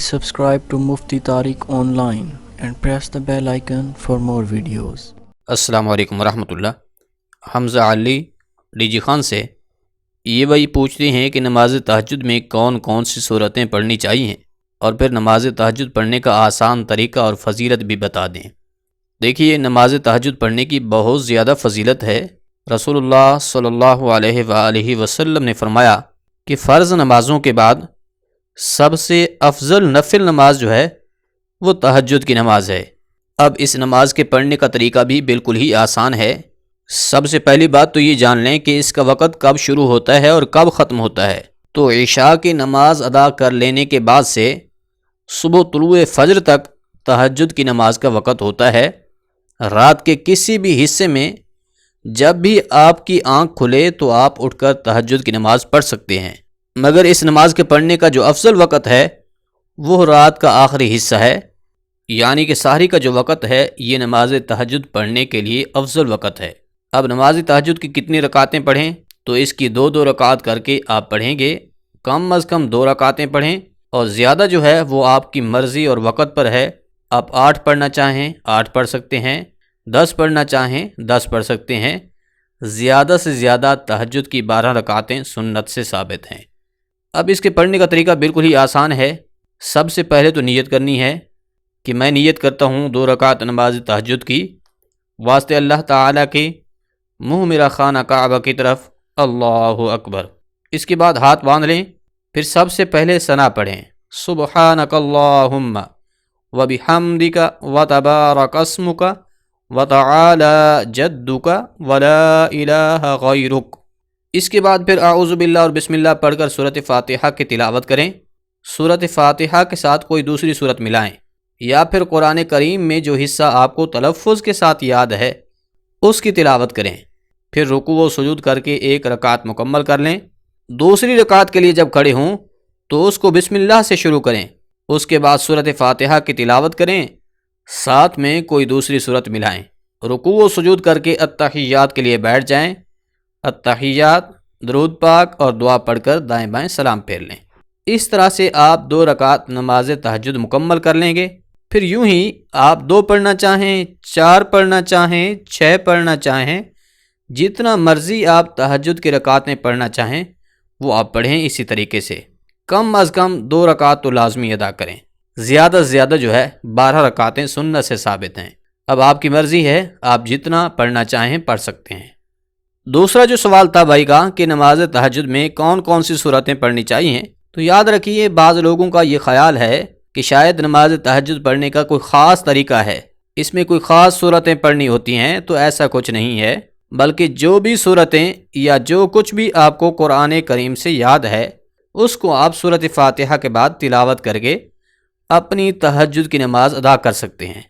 Subscribe to Mufti Tariq Online and press the bell icon for more videos. السلام علیکم ورحمۃ اللہ۔ Hamza Ali D G Khan سے یہ وہی پوچھتے ہیں کہ نماز تہجد میں کون کون سی صورتیں پڑھنی چاہیے اور پھر نماز تہجد پڑھنے کا آسان طریقہ اور فضیلت بھی بتا دیں۔ دیکھیے، نماز تہجد پڑھنے کی بہت زیادہ فضیلت ہے۔ رسول اللہ صلی اللہ علیہ وآلہ وسلم نے فرمایا کہ فرض نمازوں کے بعد سب سے افضل نفل نماز جو ہے وہ تہجد کی نماز ہے۔ اب اس نماز کے پڑھنے کا طریقہ بھی بالکل ہی آسان ہے۔ سب سے پہلی بات تو یہ جان لیں کہ اس کا وقت کب شروع ہوتا ہے اور کب ختم ہوتا ہے۔ تو عشاء کی نماز ادا کر لینے کے بعد سے صبح طلوع فجر تک تہجد کی نماز کا وقت ہوتا ہے۔ رات کے کسی بھی حصے میں جب بھی آپ کی آنکھ کھلے تو آپ اٹھ کر تہجد کی نماز پڑھ سکتے ہیں، مگر اس نماز کے پڑھنے کا جو افضل وقت ہے وہ رات کا آخری حصہ ہے، یعنی کہ سحری کا جو وقت ہے یہ نماز تہجد پڑھنے کے لیے افضل وقت ہے۔ اب نماز تہجد کی کتنی رکعتیں پڑھیں؟ تو اس کی دو رکعت کر کے آپ پڑھیں گے۔ کم از کم 2 رکعتیں پڑھیں، اور زیادہ جو ہے وہ آپ کی مرضی اور وقت پر ہے۔ آپ 8 پڑھنا چاہیں 8 پڑھ سکتے ہیں، 10 پڑھنا چاہیں 10 پڑھ سکتے ہیں۔ زیادہ سے زیادہ تہجد کی 12 رکعتیں سنت سے ثابت ہیں۔ اب اس کے پڑھنے کا طریقہ بالکل ہی آسان ہے۔ سب سے پہلے تو نیت کرنی ہے کہ میں نیت کرتا ہوں 2 رکعت نماز تہجد کی واسطے اللہ تعالیٰ کے، منہ میرا خانہ کعبہ کی طرف، اللہ اکبر۔ اس کے بعد ہاتھ باندھ لیں، پھر سب سے پہلے ثنا پڑھیں، سبحانک اللہم وبحمدک وتبارک اسمک وتعالی جدک ولا الہ غیرک۔ اس کے بعد پھر اعوذ باللہ اور بسم اللہ پڑھ کر سورۃ فاتحہ کی تلاوت کریں۔ سورۃ فاتحہ کے ساتھ کوئی دوسری سورت ملائیں، یا پھر قرآن کریم میں جو حصہ آپ کو تلفظ کے ساتھ یاد ہے اس کی تلاوت کریں۔ پھر رکوع و سجود کر کے 1 رکعت مکمل کر لیں۔ دوسری رکعت کے لیے جب کھڑے ہوں تو اس کو بسم اللہ سے شروع کریں، اس کے بعد سورۃ فاتحہ کی تلاوت کریں، ساتھ میں کوئی دوسری سورت ملائیں۔ رکوع و سجود کر کے التحیات کے لیے بیٹھ جائیں۔ التحیات، درود پاک اور دعا پڑھ کر دائیں بائیں سلام پھیر لیں۔ اس طرح سے آپ 2 رکعت نماز تہجد مکمل کر لیں گے۔ پھر یوں ہی آپ 2 پڑھنا چاہیں 4 پڑھنا چاہیں 6 پڑھنا چاہیں، جتنا مرضی آپ تہجد کی رکعتیں پڑھنا چاہیں وہ آپ پڑھیں۔ اسی طریقے سے کم از کم 2 رکعت تو لازمی ادا کریں۔ زیادہ سے زیادہ جو ہے 12 رکعتیں سنت سے ثابت ہیں۔ اب آپ کی مرضی ہے، آپ جتنا پڑھنا چاہیں پڑھ سکتے ہیں۔ دوسرا جو سوال تھا بھائی کا کہ نماز تہجد میں کون کون سی صورتیں پڑھنی چاہیے، تو یاد رکھیے بعض لوگوں کا یہ خیال ہے کہ شاید نماز تہجد پڑھنے کا کوئی خاص طریقہ ہے، اس میں کوئی خاص صورتیں پڑھنی ہوتی ہیں، تو ایسا کچھ نہیں ہے، بلکہ جو بھی صورتیں یا جو کچھ بھی آپ کو قرآن کریم سے یاد ہے اس کو آپ سورۃ فاتحہ کے بعد تلاوت کر کے اپنی تہجد کی نماز ادا کر سکتے ہیں۔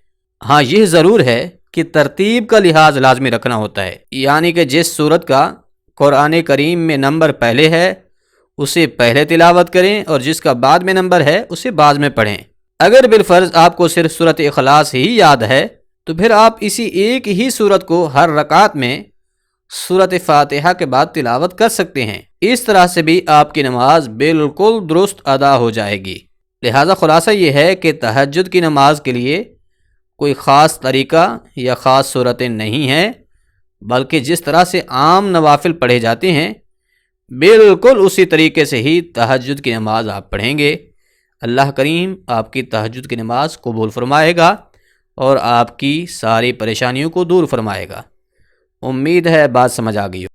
ہاں، یہ ضرور ہے کہ ترتیب کا لحاظ لازمی رکھنا ہوتا ہے، یعنی کہ جس سورت کا قرآن کریم میں نمبر پہلے ہے اسے پہلے تلاوت کریں، اور جس کا بعد میں نمبر ہے اسے بعد میں پڑھیں۔ اگر بالفرض آپ کو صرف سورۃ اخلاص ہی یاد ہے تو پھر آپ اسی ایک ہی سورت کو ہر رکعت میں سورۃ فاتحہ کے بعد تلاوت کر سکتے ہیں۔ اس طرح سے بھی آپ کی نماز بالکل درست ادا ہو جائے گی۔ لہذا خلاصہ یہ ہے کہ تہجد کی نماز کے لیے کوئی خاص طریقہ یا خاص صورتیں نہیں ہیں، بلکہ جس طرح سے عام نوافل پڑھے جاتے ہیں بالکل اسی طریقے سے ہی تہجد کی نماز آپ پڑھیں گے۔ اللہ کریم آپ کی تہجد کی نماز قبول فرمائے گا اور آپ کی ساری پریشانیوں کو دور فرمائے گا۔ امید ہے بات سمجھ آ گئی ہو۔